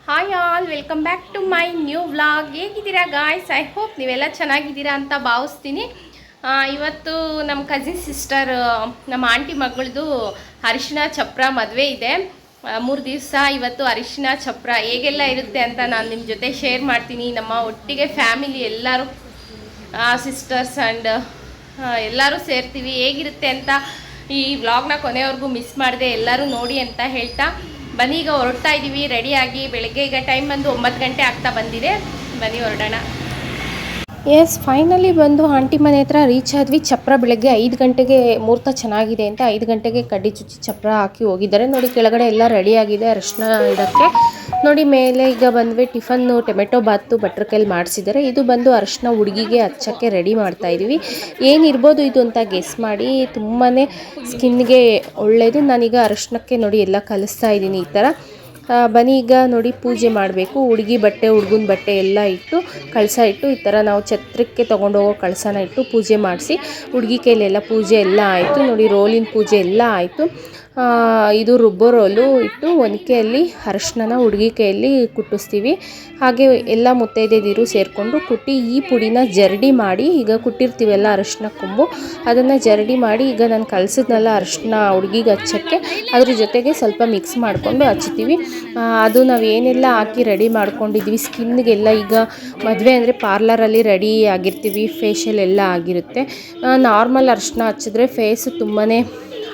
Hi all, welcome back to my new vlog. ಹೇಗಿದ್ದೀರಾ guys? I hope ನೀವೆಲ್ಲ ಚೆನ್ನಾಗಿದ್ದೀರಾ ಅಂತ ಭಾವಿಸ್ತೀನಿ. ಇವತ್ತು ನಮ್ಮ ಕಸಿನ್ ಸಿಸ್ಟರ್, ನಮ್ಮ ಆಂಟಿ ಮಗಳದು ಅರಿಶಿನ ಚಪ್ರ ಮದುವೆ ಇದೆ. 3 ದಿವಸ ಇವತ್ತು ಅರಿಶಿನ ಚಪ್ರ ಹೇಗೆಲ್ಲ ಇರುತ್ತೆ ಅಂತ ನಾನು ನಿಮ್ಮ ಜೊತೆ ಶೇರ್ ಮಾಡ್ತೀನಿ. ನಮ್ಮ ಒಟ್ಟಿಗೆ ಫ್ಯಾಮಿಲಿ ಎಲ್ಲರೂ ಸಿಸ್ಟರ್ಸ್ ಆ್ಯಂಡ್ ಎಲ್ಲರೂ ಸೇರ್ತೀವಿ. ಹೇಗಿರುತ್ತೆ ಅಂತ ಈ ವ್ಲಾಗ್ನ ಕೊನೆವರೆಗೂ ಮಿಸ್ ಮಾಡಿದೆ, ಎಲ್ಲರೂ ನೋಡಿ ಅಂತ ಹೇಳ್ತಾ ಬನ್ನಿ ಈಗ ಹೊರಡ್ತಾ ಇದ್ದೀವಿ ರೆಡಿಯಾಗಿ. ಬೆಳಗ್ಗೆ ಈಗ ಟೈಮ್ ಬಂದು 9 ಗಂಟೆ ಆಗ್ತಾ ಬಂದಿದೆ. ಬನ್ನಿ ಹೊರಡೋಣ. ಎಸ್, ಫೈನಲಿ ಬಂದು ಆಂಟಿ ಮನೆ ಹತ್ರ ರೀಚ್ ಆದ್ವಿ. ಚಪ್ರ ಬೆಳಗ್ಗೆ 5 ಗಂಟೆಗೆ ಮುಹೂರ್ತ ಚೆನ್ನಾಗಿದೆ ಅಂತ 5 ಗಂಟೆಗೆ ಕಡ್ಡಿ ಚುಚ್ಚಿ ಚಪ್ರ ಹಾಕಿ ಹೋಗಿದ್ದಾರೆ. ನೋಡಿ ಕೆಳಗಡೆ ಎಲ್ಲ ರೆಡಿಯಾಗಿದೆ ಅರಿಶಿನ ಇಡೋಕ್ಕೆ. ನೋಡಿ ಮೇಲೆ ಈಗ ಬಂದ್ವಿ ಟಿಫನ್ನು ಟೊಮೆಟೊ ಬಾತು ಬಟ್ರಕೈಲಿ ಮಾಡಿಸಿದ್ದಾರೆ. ಇದು ಬಂದು ಅರಿಶಿನ ಹುಡುಗಿಗೆ ಹಚ್ಚಕ್ಕೆ ರೆಡಿ ಮಾಡ್ತಾ ಇದೀವಿ. ಏನಿರ್ಬೋದು ಇದು ಅಂತ ಗೆಸ್ ಮಾಡಿ. ತುಂಬಾ ಸ್ಕಿನ್ಗೆ ಒಳ್ಳೆಯದು. ನಾನೀಗ ಅರಿಶಿನಕ್ಕೆ ನೋಡಿ ಎಲ್ಲ ಕಲಿಸ್ತಾ ಇದ್ದೀನಿ ಈ ಥರ. ಬನ್ನಿ ಈಗ ನೋಡಿ ಪೂಜೆ ಮಾಡಬೇಕು. ಹುಡುಗಿ ಬಟ್ಟೆ ಹುಡುಗನ ಬಟ್ಟೆ ಎಲ್ಲ ಇಟ್ಟು ಕಳಸ ಇಟ್ಟು ಈ ಥರ ನಾವು ಛತ್ರಕ್ಕೆ ತೊಗೊಂಡೋಗೋ ಕಳಸನ ಇಟ್ಟು ಪೂಜೆ ಮಾಡಿಸಿ ಹುಡುಗಿ ಕೈಲೆಲ್ಲ ಪೂಜೆ ಎಲ್ಲ ಆಯಿತು. ನೋಡಿ ರೋಲಿನ ಪೂಜೆ ಎಲ್ಲ ಆಯಿತು. ಇದು ರುಬ್ಬೋ ರೋಲು ಇಟ್ಟು ಒನಕೆಯಲ್ಲಿ ಅರಿಶಿನ ಹುಡುಗಿ ಕೈಯಲ್ಲಿ ಕುಟ್ಟಿಸ್ತೀವಿ. ಹಾಗೆ ಎಲ್ಲ ಮುತ್ತೈದೆಯರು ಸೇರಿಕೊಂಡು ಕುಟ್ಟಿ ಈ ಪುಡಿನ ಜರಡಿ ಮಾಡಿ, ಈಗ ಕುಟ್ಟಿರ್ತೀವಲ್ಲ ಅರಿಶಿನ ಕೊಂಬು, ಅದನ್ನು ಜರಡಿ ಮಾಡಿ ಈಗ ನಾನು ಕಲಸಿದ್ನಲ್ಲ ಅರಿಶಿನ ಹುಡುಗಿಗೆ ಹಚ್ಚಕ್ಕೆ, ಅದ್ರ ಜೊತೆಗೆ ಸ್ವಲ್ಪ ಮಿಕ್ಸ್ ಮಾಡಿಕೊಂಡು ಹಚ್ತೀವಿ. ಅದು ನಾವು ಏನೆಲ್ಲ ಹಾಕಿ ರೆಡಿ ಮಾಡ್ಕೊಂಡಿದ್ವಿ ಸ್ಕಿನ್ಗೆಲ್ಲ. ಈಗ ಮದುವೆ ಅಂದರೆ ಪಾರ್ಲರಲ್ಲಿ ರೆಡಿ ಆಗಿರ್ತೀವಿ, ಫೇಶಿಯಲ್ ಎಲ್ಲ ಆಗಿರುತ್ತೆ. ನಾರ್ಮಲ್ ಅರಿಶಿನ ಹಚ್ಚಿದ್ರೆ ಫೇಸು ತುಂಬಾ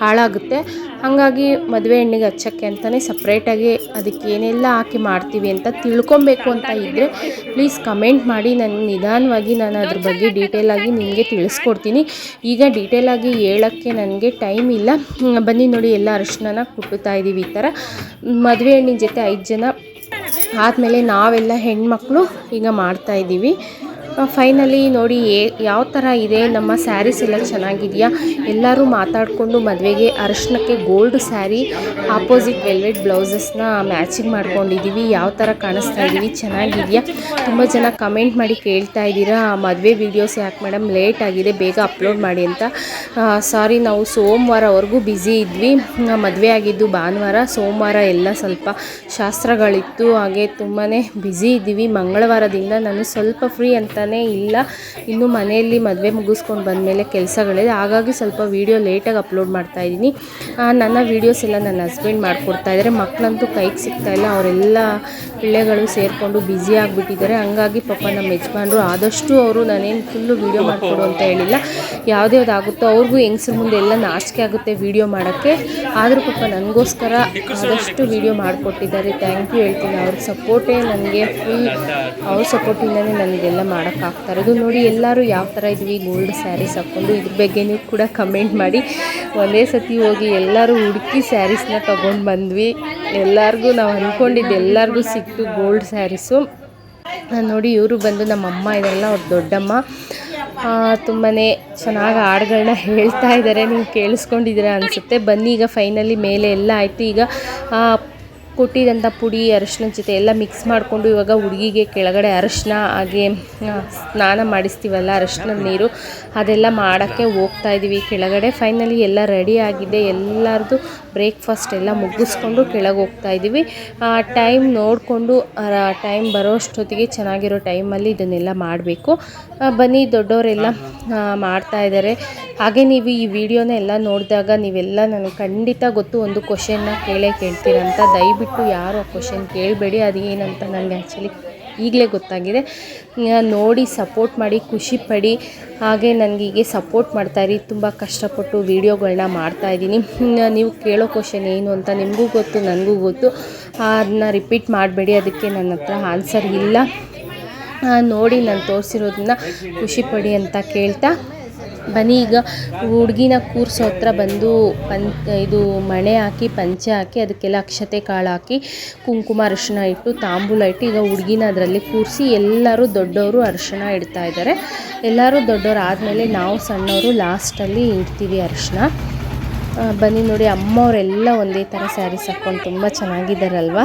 ಹಾಳಾಗುತ್ತೆ. ಹಾಗಾಗಿ ಮದುವೆ ಹೆಣ್ಣಿಗೆ ಹಚ್ಚಕ್ಕೆ ಅಂತಲೇ ಸಪ್ರೇಟಾಗಿ ಅದಕ್ಕೆ ಏನೆಲ್ಲ ಹಾಕಿ ಮಾಡ್ತೀವಿ ಅಂತ ತಿಳ್ಕೊಬೇಕು ಅಂತ ಇದ್ದರೆ ಪ್ಲೀಸ್ ಕಮೆಂಟ್ ಮಾಡಿ. ನಿಧಾನವಾಗಿ ನಾನು ಅದ್ರ ಬಗ್ಗೆ ಡೀಟೇಲಾಗಿ ನಿಮಗೆ ತಿಳಿಸ್ಕೊಡ್ತೀನಿ. ಈಗ ಡೀಟೇಲಾಗಿ ಹೇಳೋಕ್ಕೆ ನನಗೆ ಟೈಮ್ ಇಲ್ಲ. ಬನ್ನಿ ನೋಡಿ ಎಲ್ಲ ಅರಿಶಿನ ಕುಟ್ಟುತ್ತಾ ಇದ್ದೀವಿ. ಈ ಥರ ಮದುವೆ ಹೆಣ್ಣಿನ ಜೊತೆ 5 ಜನ ಆದಮೇಲೆ ನಾವೆಲ್ಲ ಹೆಣ್ಮಕ್ಳು ಈಗ ಮಾಡ್ತಾಯಿದ್ದೀವಿ. ಫೈನಲಿ ನೋಡಿ ಯಾವ ಥರ ಇದೆ ನಮ್ಮ ಸ್ಯಾರೀಸ್ ಎಲ್ಲ ಚೆನ್ನಾಗಿದೆಯಾ. ಎಲ್ಲರೂ ಮಾತಾಡಿಕೊಂಡು ಮದುವೆಗೆ ಅರಿಶಿನಕ್ಕೆ ಗೋಲ್ಡ್ ಸ್ಯಾರಿ ಆಪೋಸಿಟ್ ವೆಲ್ವೆಟ್ ಬ್ಲೌಸಸ್ನ ಮ್ಯಾಚಿಂಗ್ ಮಾಡ್ಕೊಂಡಿದ್ದೀವಿ. ಯಾವ ಥರ ಕಾಣಿಸ್ತಾ ಇದ್ದೀವಿ, ಚೆನ್ನಾಗಿದೆಯಾ? ತುಂಬ ಜನ ಕಮೆಂಟ್ ಮಾಡಿ ಕೇಳ್ತಾ ಇದ್ದೀರಾ ಮದುವೆ ವೀಡಿಯೋಸ್ ಯಾಕೆ ಮೇಡಮ್ ಲೇಟ್ ಆಗಿದೆ, ಬೇಗ ಅಪ್ಲೋಡ್ ಮಾಡಿ ಅಂತ. ಸಾರಿ, ನಾವು ಸೋಮವಾರವರೆಗೂ ಬ್ಯುಸಿ ಇದ್ವಿ. ಮದುವೆ ಆಗಿದ್ದು ಭಾನುವಾರ, ಸೋಮವಾರ ಎಲ್ಲ ಸ್ವಲ್ಪ ಶಾಸ್ತ್ರಗಳಿತ್ತು, ಹಾಗೆ ತುಂಬಾ ಬ್ಯುಸಿ ಇದ್ದೀವಿ. ಮಂಗಳವಾರದಿಂದ ನಾನು ಸ್ವಲ್ಪ ಫ್ರೀ ಅಂತ ಇಲ್ಲ. ಇನ್ನು ಮನೆಯಲ್ಲಿ ಮದುವೆ ಮುಗಿಸ್ಕೊಂಡು ಬಂದಮೇಲೆ ಕೆಲಸಗಳಿದೆ, ಹಾಗಾಗಿ ಸ್ವಲ್ಪ ವೀಡಿಯೋ ಲೇಟಾಗಿ ಅಪ್ಲೋಡ್ ಮಾಡ್ತಾ ಇದ್ದೀನಿ. ನನ್ನ ವೀಡಿಯೋಸ್ ಎಲ್ಲ ನನ್ನ ಹಸ್ಬೆಂಡ್ ಮಾಡಿಕೊಡ್ತಾ ಇದ್ದಾರೆ. ಮಕ್ಕಳಂತೂ ಕೈಗೆ ಸಿಗ್ತಾ ಇಲ್ಲ, ಅವರೆಲ್ಲ ಪಿಳ್ಳೆಗಳು ಸೇರಿಕೊಂಡು ಬ್ಯುಸಿ ಆಗಿಬಿಟ್ಟಿದ್ದಾರೆ. ಹಂಗಾಗಿ ಪಾಪ ನಮ್ಮ ಯಜಮಾನ್ರು ಆದಷ್ಟು ಅವರು ನಾನೇನು ಫುಲ್ಲು ವೀಡಿಯೋ ಮಾಡಿಕೊಡು ಅಂತ ಹೇಳಿಲ್ಲ, ಯಾವುದ್ಯಾವುದಾಗುತ್ತೋ ಅವ್ರಿಗೂ ಹೆಂಗಸ್ರ ಮುಂದೆ ಎಲ್ಲ ನಾಚಿಕೆ ಆಗುತ್ತೆ ವೀಡಿಯೋ ಮಾಡೋಕ್ಕೆ. ಆದರೂ ಪಾಪ ನನಗೋಸ್ಕರ ಆದಷ್ಟು ವೀಡಿಯೋ ಮಾಡಿಕೊಟ್ಟಿದ್ದಾರೆ. ಥ್ಯಾಂಕ್ ಯು ಹೇಳ್ತೀನಿ. ಅವ್ರ ಸಪೋರ್ಟೇ ನನಗೆ ಫುಲ್, ಅವ್ರ ಸಪೋರ್ಟಿಂದನೇ ನನಗೆಲ್ಲ ಮಾಡೋಕ್ಕಾಗ್ತಾ ಇರೋದು. ನೋಡಿ ಎಲ್ಲರೂ ಯಾವ ಥರ ಇದ್ವಿ ಗೋಲ್ಡ್ ಸ್ಯಾರೀಸ್ ಹಾಕ್ಕೊಂಡು. ಇದ್ರ ಬಗ್ಗೆ ನೀವು ಕೂಡ ಕಮೆಂಟ್ ಮಾಡಿ. ಒಂದೇ ಸತಿ ಹೋಗಿ ಎಲ್ಲರೂ ಹುಡುಕಿ ಸ್ಯಾರೀಸ್ನ ತೊಗೊಂಡು ಬಂದ್ವಿ. ಎಲ್ಲರಿಗೂ ನಾವು ಅಂದ್ಕೊಂಡಿದ್ದು ಎಲ್ಲರಿಗೂ ಸಿಕ್ತು ಗೋಲ್ಡ್ ಸ್ಯಾರೀಸು. ನೋಡಿ ಇವರು ಬಂದು ನಮ್ಮಮ್ಮ ಇದೆಲ್ಲ ಅವ್ರ ದೊಡ್ಡಮ್ಮ. ತುಂಬಾ ಚೆನ್ನಾಗಿ ಹಾಡುಗಳನ್ನ ಹೇಳ್ತಾ ಇದ್ದಾರೆ, ನೀವು ಕೇಳಿಸ್ಕೊಂಡಿದ್ದೀರಾ ಅನಿಸುತ್ತೆ. ಬನ್ನಿ ಈಗ ಫೈನಲಿ ಮೇಲೆ ಎಲ್ಲ ಆಯಿತು. ಈಗ ಕೊಟ್ಟಿದ್ದಂಥ ಪುಡಿ ಅರಿಶಿನ ಜೊತೆ ಎಲ್ಲ ಮಿಕ್ಸ್ ಮಾಡಿಕೊಂಡು ಇವಾಗ ಹುಡುಗಿಗೆ ಕೆಳಗಡೆ ಅರಿಶಿನ ಹಾಗೆ ಸ್ನಾನ ಮಾಡಿಸ್ತೀವಲ್ಲ ಅರಿಶಿನದ ನೀರು, ಅದೆಲ್ಲ ಮಾಡೋಕ್ಕೆ ಹೋಗ್ತಾ ಇದ್ದೀವಿ ಕೆಳಗಡೆ. ಫೈನಲಿ ಎಲ್ಲ ರೆಡಿ ಆಗಿದೆ. ಎಲ್ಲರದು ಬ್ರೇಕ್ಫಾಸ್ಟ್ ಎಲ್ಲ ಮುಗಿಸ್ಕೊಂಡು ಕೆಳಗೆ ಹೋಗ್ತಾ ಇದ್ದೀವಿ. ಟೈಮ್ ನೋಡಿಕೊಂಡು ಟೈಮ್ ಬರೋಷ್ಟೊತ್ತಿಗೆ ಚೆನ್ನಾಗಿರೋ ಟೈಮಲ್ಲಿ ಇದನ್ನೆಲ್ಲ ಮಾಡಬೇಕು. ಬನ್ನಿ ದೊಡ್ಡವರೆಲ್ಲ ಮಾಡ್ತಾ ಇದ್ದಾರೆ. ಹಾಗೆ ನೀವು ಈ ವಿಡಿಯೋನ ಎಲ್ಲ ನೋಡಿದಾಗ ನೀವೆಲ್ಲ ನನಗೆ ಖಂಡಿತ ಗೊತ್ತು ಒಂದು ಕ್ವಶನ್ನ ಕೇಳ್ತೀರಂತ. ದಯವಿಟ್ಟು ಯಾರು ಆ ಕ್ವಶನ್ ಕೇಳಬೇಡಿ, ಅದು ಏನಂತ ನನಗೆ ಆ್ಯಕ್ಚುಲಿ ಈಗಲೇ ಗೊತ್ತಾಗಿದೆ. ನೋಡಿ ಸಪೋರ್ಟ್ ಮಾಡಿ, ಖುಷಿ ಪಡಿ. ಹಾಗೆ ನನಗೆ ಹೀಗೆ ಸಪೋರ್ಟ್ ಮಾಡ್ತಾಯಿರಿ. ತುಂಬ ಕಷ್ಟಪಟ್ಟು ವೀಡಿಯೋಗಳನ್ನ ಮಾಡ್ತಾಯಿದ್ದೀನಿ. ನೀವು ಕೇಳೋ ಕ್ವಶನ್ ಏನು ಅಂತ ನಿಮಗೂ ಗೊತ್ತು, ನನಗೂ ಗೊತ್ತು. ಅದನ್ನ ರಿಪೀಟ್ ಮಾಡಬೇಡಿ, ಅದಕ್ಕೆ ನನ್ನ ಹತ್ರ ಆನ್ಸರ್ ಇಲ್ಲ. ನೋಡಿ ನಾನು ತೋರಿಸಿರೋದನ್ನ ಖುಷಿ ಪಡಿ ಅಂತ ಕೇಳ್ತಾ ಬನ್ನಿ ಈಗ ಹುಡುಗಿನ ಕೂರಿಸೋ ಹತ್ರ ಬಂದು ಇದು ಮಣೆ ಹಾಕಿ ಪಂಚೆ ಹಾಕಿ ಅದಕ್ಕೆಲ್ಲ ಅಕ್ಷತೆ ಕಾಳು ಹಾಕಿ ಕುಂಕುಮ ಅರಿಶಿನ ಇಟ್ಟು ತಾಂಬೂಲ ಇಟ್ಟು ಈಗ ಹುಡುಗಿನ ಅದರಲ್ಲಿ ಕೂರಿಸಿ ಎಲ್ಲರೂ ದೊಡ್ಡವರು ಅರಿಶಿನ ಇಡ್ತಾ ಇದ್ದಾರೆ. ಎಲ್ಲರೂ ದೊಡ್ಡವರು ಆದಮೇಲೆ ನಾವು ಸಣ್ಣವರು ಲಾಸ್ಟಲ್ಲಿ ಇಡ್ತೀವಿ ಅರಿಶಿನ. ಬನ್ನಿ ನೋಡಿ ಅಮ್ಮವರೆಲ್ಲ ಒಂದೇ ಥರ ಸ್ಯಾರೀಸ್ ಹಾಕ್ಕೊಂಡು ತುಂಬ ಚೆನ್ನಾಗಿದ್ದಾರಲ್ವ.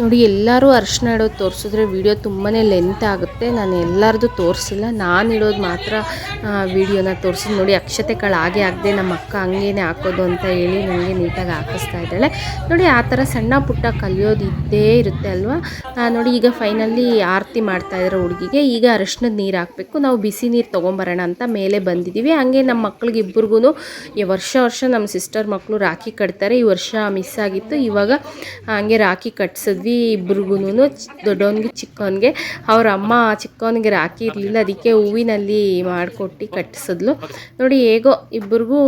ನೋಡಿ ಎಲ್ಲರೂ ಅರಿಶಿನ ಇಡೋದು ತೋರಿಸಿದ್ರೆ ವಿಡಿಯೋ ತುಂಬಾ ಲೆಂತ್ ಆಗುತ್ತೆ. ನಾನು ಎಲ್ಲರದು ತೋರಿಸಿಲ್ಲ, ನಾನು ಇಡೋದು ಮಾತ್ರ ವಿಡಿಯೋನ ತೋರಿಸಿದ್ದು. ನೋಡಿ ಅಕ್ಷತೆ ಕಾಳು ಹಾಗೆ ಆಗದೆ ನಮ್ಮ ಅಕ್ಕ ಹಂಗೇನೆ ಹಾಕೋದು ಅಂತ ಹೇಳಿ ನನಗೆ ನೀಟಾಗಿ ಹಾಕಿಸ್ತಾ ಇದ್ದಾಳೆ. ನೋಡಿ ಆ ಥರ ಸಣ್ಣ ಪುಟ್ಟ ಕಲಿಯೋದು ಇದ್ದೇ ಇರುತ್ತೆ ಅಲ್ವಾ. ನೋಡಿ ಈಗ ಫೈನಲಿ ಆರತಿ ಮಾಡ್ತಾಯಿದ್ರು ಹುಡುಗಿಗೆ. ಈಗ ಅರಿಶಿನದ ನೀರು ಹಾಕಬೇಕು. ನಾವು ಬಿಸಿ ನೀರು ತೊಗೊಂಬರೋಣ ಅಂತ ಮೇಲೆ ಬಂದಿದ್ದೀವಿ. ಹಂಗೆ ನಮ್ಮ ಮಕ್ಳಿಗೆ ಇಬ್ಬರಿಗೂ ವರ್ಷ ನಮ್ಮ ಸಿಸ್ಟರ್ ಮಕ್ಕಳು ರಾಖಿ ಕಟ್ತಾರೆ. ಈ ವರ್ಷ ಮಿಸ್ ಆಗಿತ್ತು. ಇವಾಗ ಹಂಗೆ ರಾಖಿ ಕಟ್ಸಿದ್ವಿ ಇಬ್ರಿಗೂ, ದೊಡ್ಡವನಿಗೆ ಚಿಕ್ಕವನಿಗೆ. ಅವ್ರ ಅಮ್ಮ ಚಿಕ್ಕವನಿಗೆ ರಾಖಿ ಇರಲಿಲ್ಲ, ಅದಕ್ಕೆ ಹೂವಿನಲ್ಲಿ ಮಾಡಿಕೊಟ್ಟು ಕಟ್ಟಿಸಿದ್ಲು. ನೋಡಿ ಹೇಗೋ ಇಬ್ರಿಗೂ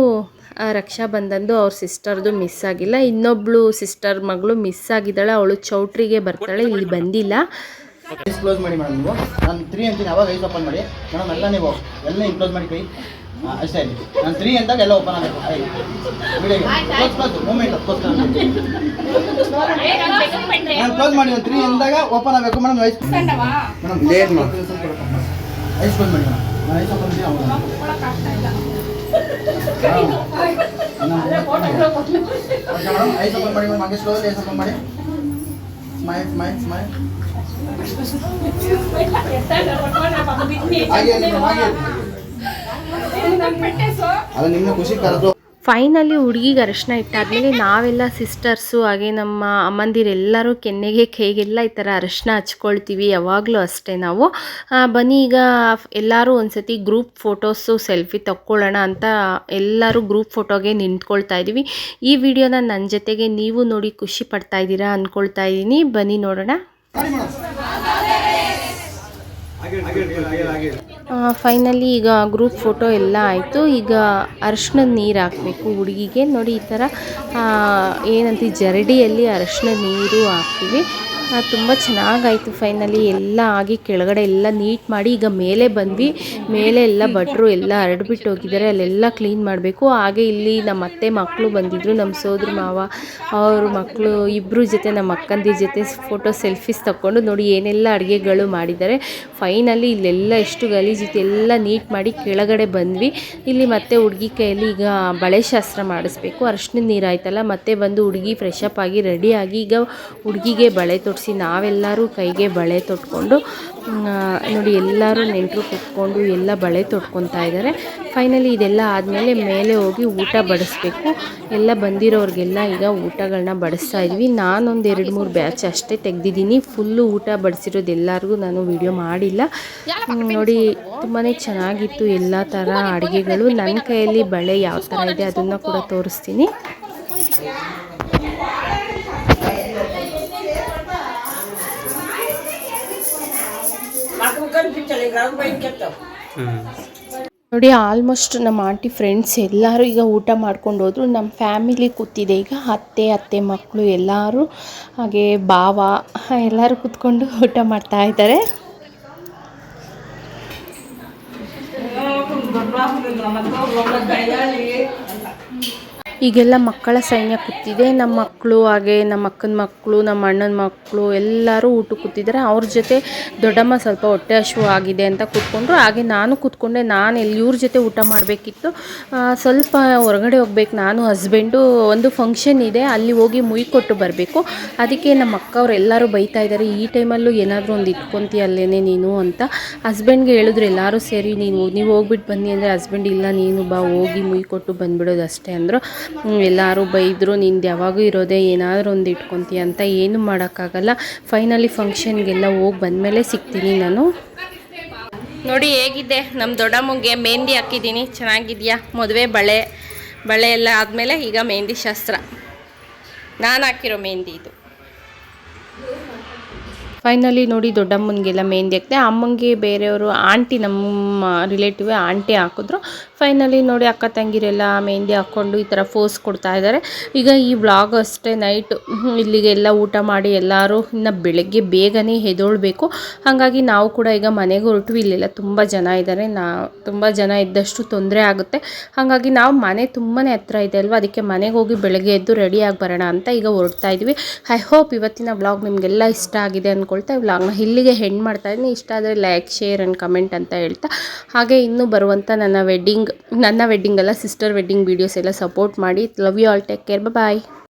ರಕ್ಷಾ ಬಂಧನದು ಅವ್ರ ಸಿಸ್ಟರ್ದು ಮಿಸ್ ಆಗಿಲ್ಲ. ಇನ್ನೊಬ್ಳು ಸಿಸ್ಟರ್ ಮಗಳು ಮಿಸ್ ಆಗಿದ್ದಾಳೆ, ಅವಳು ಚೌಟ್ರಿಗೆ ಬರ್ತಾಳೆ, ಇಲ್ಲಿ ಬಂದಿಲ್ಲ. ಕ್ಲೋಸ್ ಮಾಡಿ ಮೇಡಮ್. ನೀವು ನಾನು 3 ಅಂತೀನಿ, ಅವಾಗ ಐಸ್ ಓಪನ್ ಮಾಡಿ ಮೇಡಮ್. ಎಲ್ಲ ನೀವು ಎಲ್ಲ ಕ್ಲೋಸ್ ಮಾಡಿ ಕೈ ಅಷ್ಟೇ. ನಾನು 3 ಅಂದಾಗ ಎಲ್ಲ ಓಪನ್ ಆಗಬೇಕು. ಮೂಮೆಂಟ್ ಅದಕ್ಕೋಸ್ಕರ ನಾನು ಕ್ಲೋಸ್ ಮಾಡಿ 3 ಅಂದಾಗ ಓಪನ್ ಆಗಬೇಕು ಮೇಡಮ್. ಐಸ್ ಮೇಡಮ್ ಲೇಟ್ ಮಾಡಿ ಐಸ್ ಕ್ಲೋಸ್ ಮಾಡಿ ಮೇಡಮ್. ನಾನು ಐಸ್ ಓಪನ್ ಮಾಡಿ ಮೇಡಮ್ ಐಸ್ ಓಪನ್ ಮಾಡಿ ಮೇಡಮ್. ಹಾಗೆ ಸ್ಲೋಲಿ ಐಸ್ ಓಪನ್ ಮಾಡಿ. ಸ್ಮೈಲ್ ಸ್ಮೈಲ್ ಸ್ಮೈಲ್ ಅದು ನಿಮ್ಮನ್ನ ಖುಷಿ ಕರೆದು. ಫೈನಲಿ ಹುಡುಗಿಗೆ ಅರಿಶಿನ ಇಟ್ಟಾದ್ಮೇಲೆ ನಾವೆಲ್ಲ ಸಿಸ್ಟರ್ಸು ಹಾಗೆ ನಮ್ಮ ಅಮ್ಮಂದಿರೆಲ್ಲರೂ ಕೆನ್ನೆಗೆ ಕೈಗೆಲ್ಲ ಈ ಥರ ಅರಿಶಿನ ಹಚ್ಕೊಳ್ತೀವಿ ಯಾವಾಗಲೂ ಅಷ್ಟೇ ನಾವು. ಬನ್ನಿ ಈಗ ಎಲ್ಲರೂ ಒಂದ್ಸತಿ ಗ್ರೂಪ್ ಫೋಟೋಸು ಸೆಲ್ಫಿ ತಕ್ಕೊಳ್ಳೋಣ ಅಂತ ಎಲ್ಲರೂ ಗ್ರೂಪ್ ಫೋಟೋಗೆ ನಿಂತ್ಕೊಳ್ತಾ ಇದ್ದೀವಿ. ಈ ವಿಡಿಯೋನ ನನ್ನ ಜೊತೆಗೆ ನೀವು ನೋಡಿ ಖುಷಿ ಪಡ್ತಾ ಇದ್ದೀರಾ ಅಂದ್ಕೊಳ್ತಾ ಇದ್ದೀನಿ. ಬನ್ನಿ ನೋಡೋಣ. ಫೈನಲಿ ಈಗ ಗ್ರೂಪ್ ಫೋಟೋ ಎಲ್ಲ ಆಯಿತು. ಈಗ ಅರಿಶಿನದ ನೀರು ಹಾಕಬೇಕು ಹುಡುಗಿಗೆ. ನೋಡಿ ಈ ಥರ ಏನಂತ ಜರಡಿಯಲ್ಲಿ ಅರಿಶಿನದ ನೀರು ಹಾಕ್ತೀವಿ. ತುಂಬ ಚೆನ್ನಾಗಾಯಿತು. ಫೈನಲಿ ಎಲ್ಲ ಆಗಿ ಕೆಳಗಡೆ ಎಲ್ಲ ನೀಟ್ ಮಾಡಿ ಈಗ ಮೇಲೆ ಬಂದ್ವಿ. ಮೇಲೆ ಎಲ್ಲ ಭಟ್ರು ಎಲ್ಲ ಹರಡ್ಬಿಟ್ಟು ಹೋಗಿದ್ದಾರೆ, ಅಲ್ಲೆಲ್ಲ ಕ್ಲೀನ್ ಮಾಡಬೇಕು. ಹಾಗೆ ಇಲ್ಲಿ ನಮ್ಮ ಅತ್ತೆ ಮಕ್ಕಳು ಬಂದಿದ್ದರು, ನಮ್ಮ ಸೋದ್ರ ಮಾವ ಅವ್ರ ಮಕ್ಕಳು ಇಬ್ಬರು ಜೊತೆ ನಮ್ಮ ಅಕ್ಕಂದಿರ ಜೊತೆ ಫೋಟೋ ಸೆಲ್ಫೀಸ್ ತಗೊಂಡು ನೋಡಿ ಏನೆಲ್ಲ ಅಡುಗೆಗಳು ಮಾಡಿದ್ದಾರೆ. ಫೈನಲಿ ಇಲ್ಲೆಲ್ಲ ಎಷ್ಟು ಗಲೀಜಿತ್ತು ಎಲ್ಲ ನೀಟ್ ಮಾಡಿ ಕೆಳಗಡೆ ಬಂದ್ವಿ. ಇಲ್ಲಿ ಮತ್ತೆ ಹುಡುಗಿ ಕೈಯಲ್ಲಿ ಈಗ ಬಳೆ ಶಾಸ್ತ್ರ ಮಾಡಿಸ್ಬೇಕು. ಅರಿಶಿನದ ನೀರು ಆಯ್ತಲ್ಲ, ಮತ್ತೆ ಬಂದು ಹುಡುಗಿ ಫ್ರೆಶ್ ಅಪ್ ಆಗಿ ರೆಡಿಯಾಗಿ ಈಗ ಹುಡುಗಿಗೆ ಬಳೆ ನಾವೆಲ್ಲರೂ ಕೈಗೆ ಬಳೆ ತೊಟ್ಕೊಂಡು ನೋಡಿ ಎಲ್ಲರೂ ನೆಂಟರು ಕೂತ್ಕೊಂಡು ಎಲ್ಲ ಬಳೆ ತೊಟ್ಕೊತಾ ಇದ್ದಾರೆ. ಫೈನಲಿ ಇದೆಲ್ಲ ಆದಮೇಲೆ ಮೇಲೆ ಹೋಗಿ ಊಟ ಬಡಿಸ್ಬೇಕು. ಎಲ್ಲ ಬಂದಿರೋರಿಗೆಲ್ಲ ಈಗ ಊಟಗಳನ್ನ ಬಡಿಸ್ತಾ ಇದ್ವಿ. ನಾನೊಂದು 2-3 ಬ್ಯಾಚ್ ಅಷ್ಟೇ ತೆಗೆದಿದ್ದೀನಿ. ಫುಲ್ಲು ಊಟ ಬಡಿಸಿರೋದು ಎಲ್ಲರಿಗೂ ನಾನು ವಿಡಿಯೋ ಮಾಡಿಲ್ಲ. ನೋಡಿ ತುಂಬಾ ಚೆನ್ನಾಗಿತ್ತು ಎಲ್ಲ ಥರ ಅಡುಗೆಗಳು. ನನ್ನ ಕೈಯಲ್ಲಿ ಬಳೆ ಯಾವ ಥರ ಇದೆ ಅದನ್ನು ಕೂಡ ತೋರಿಸ್ತೀನಿ. ನೋಡಿ ಆಲ್ಮೋಸ್ಟ್ ನಮ್ಮ ಆಂಟಿ ಫ್ರೆಂಡ್ಸ್ ಎಲ್ಲರೂ ಈಗ ಊಟ ಮಾಡ್ಕೊಂಡು ಹೋದ್ರು. ನಮ್ಮ ಫ್ಯಾಮಿಲಿ ಕೂತಿದೆ ಈಗ, ಅತ್ತೆ ಮಕ್ಕಳು ಎಲ್ಲರೂ ಹಾಗೆ ಭಾವ ಎಲ್ಲರೂ ಕೂತ್ಕೊಂಡು ಊಟ ಮಾಡ್ತಾ ಇದ್ದಾರೆ. ಈಗೆಲ್ಲ ಮಕ್ಕಳ ಸೈನ್ಯ ಕೂತಿದೆ. ನಮ್ಮ ಮಕ್ಕಳು ಹಾಗೆ ನಮ್ಮ ಅಕ್ಕನ ಮಕ್ಕಳು ನಮ್ಮ ಅಣ್ಣನ ಮಕ್ಕಳು ಎಲ್ಲರೂ ಊಟ ಕೂತಿದ್ದಾರೆ. ಅವ್ರ ಜೊತೆ ದೊಡ್ಡಮ್ಮ ಸ್ವಲ್ಪ ಹೊಟ್ಟೆ ಹಸಿವು ಆಗಿದೆ ಅಂತ ಕೂತ್ಕೊಂಡ್ರು. ಹಾಗೆ ನಾನು ಕೂತ್ಕೊಂಡೆ. ನಾನು ಎಲ್ಲಿ ಇವ್ರ ಜೊತೆ ಊಟ ಮಾಡಬೇಕಿತ್ತು. ಸ್ವಲ್ಪ ಹೊರಗಡೆ ಹೋಗ್ಬೇಕು ನಾನು, ಹಸ್ಬೆಂಡು ಒಂದು ಫಂಕ್ಷನ್ ಇದೆ, ಅಲ್ಲಿ ಹೋಗಿ ಮುಯಿ ಕೊಟ್ಟು ಬರಬೇಕು. ಅದಕ್ಕೆ ನಮ್ಮ ಅಕ್ಕವ್ರು ಎಲ್ಲರೂ ಬೈತಾ ಇದ್ದಾರೆ, ಈ ಟೈಮಲ್ಲೂ ಏನಾದರೂ ಒಂದು ಇಟ್ಕೊತೀಯಲ್ಲೇನೆ ನೀನು ಅಂತ. ಹಸ್ಬೆಂಡ್ಗೆ ಹೇಳಿದ್ರು ಎಲ್ಲರೂ ಸೇರಿ ನೀವು ಹೋಗ್ಬಿಟ್ಟು ಬನ್ನಿ ಅಂದರೆ ಹಸ್ಬೆಂಡ್ ಇಲ್ಲ ನೀನು ಬಾ ಹೋಗಿ ಮುಯಿ ಕೊಟ್ಟು ಬಂದುಬಿಡೋದು ಅಷ್ಟೇ ಅಂದರು. ಎಲ್ಲರೂ ಬೈದರು, ನಿಂದು ಯಾವಾಗೂ ಇರೋದೇ ಏನಾದರೂ ಒಂದು ಇಟ್ಕೊತೀಯ ಅಂತ. ಏನು ಮಾಡೋಕ್ಕಾಗಲ್ಲ. ಫೈನಲಿ ಫಂಕ್ಷನ್ಗೆಲ್ಲ ಹೋಗಿ ಬಂದಮೇಲೆ ಸಿಗ್ತೀನಿ ನಾನು. ನೋಡಿ ಹೇಗಿದೆ ನಮ್ಮ ದೊಡ್ಡಮ್ಮಂಗೆ ಮೆಹಂದಿ ಹಾಕಿದ್ದೀನಿ, ಚೆನ್ನಾಗಿದೆಯಾ? ಮದುವೆ ಬಳೆ ಎಲ್ಲ ಆದಮೇಲೆ ಈಗ ಮೆಹಂದಿ ಶಾಸ್ತ್ರ. ನಾನು ಹಾಕಿರೋ ಮೆಹಂದಿ ಇದು. ಫೈನಲಿ ನೋಡಿ ದೊಡ್ಡಮ್ಮನಿಗೆಲ್ಲ ಮೆಹಂದಿ ಹಾಕ್ತೆ, ಅಮ್ಮಂಗೆ ಬೇರೆಯವರು ಆಂಟಿ ನಮ್ಮ ರಿಲೇಟಿವ್ ಆಂಟಿ ಹಾಕಿದ್ರು. ಫೈನಲಿ ನೋಡಿ ಅಕ್ಕ ತಂಗಿರೆಲ್ಲ ಮೆಹಂದಿ ಹಾಕ್ಕೊಂಡು ಈ ಥರ ಫೋಸ್ ಕೊಡ್ತಾ ಇದ್ದಾರೆ. ಈಗ ಈ ವ್ಲಾಗ್ ಅಷ್ಟೇ ನೈಟ್ ಇಲ್ಲಿಗೆಲ್ಲ ಊಟ ಮಾಡಿ ಎಲ್ಲರೂ ಇನ್ನು ಬೆಳಗ್ಗೆ ಬೇಗನೆ ಎದ್ದೇಳಬೇಕು. ಹಾಗಾಗಿ ನಾವು ಕೂಡ ಈಗ ಮನೆಗೆ ಹೊರಟು. ಇಲ್ಲೆಲ್ಲ ತುಂಬ ಜನ ಇದ್ದಾರೆ, ತುಂಬ ಜನ ಇದ್ದಷ್ಟು ತೊಂದರೆ ಆಗುತ್ತೆ. ಹಾಗಾಗಿ ನಾವು ಮನೆ ತುಂಬಾ ಹತ್ರ ಇದೆ ಅಲ್ವಾ, ಅದಕ್ಕೆ ಮನೆಗೆ ಹೋಗಿ ಬೆಳಗ್ಗೆ ಎದ್ದು ರೆಡಿಯಾಗಿ ಬರೋಣ ಅಂತ ಈಗ ಹೊರಡ್ತಾ ಇದ್ವಿ. ಐ ಹೋಪ್ ಇವತ್ತಿನ ವ್ಲಾಗ್ ನಿಮಗೆಲ್ಲ ಇಷ್ಟ ಆಗಿದೆ ಅಂದ್ಕೊಳ್ತಾ ವ್ಲಾಗ್ನ ಇಲ್ಲಿಗೆ ಹೆಂಡ್ ಮಾಡ್ತಾ ಇದ್ದೀನಿ. ಇಷ್ಟ ಆದರೆ ಲೈಕ್, ಶೇರ್ ಆ್ಯಂಡ್ ಕಮೆಂಟ್ ಅಂತ ಹೇಳ್ತಾ, ಹಾಗೆ ಇನ್ನೂ ಬರುವಂಥ ನನ್ನ ವೆಡ್ಡಿಂಗ್ ಅಲ್ಲ, ಸಿಸ್ಟರ್ ವೆಡ್ಡಿಂಗ್ ವೀಡಿಯೋಸ್ ಎಲ್ಲ ಸಪೋರ್ಟ್ ಮಾಡಿ. Love you all, take care, bye.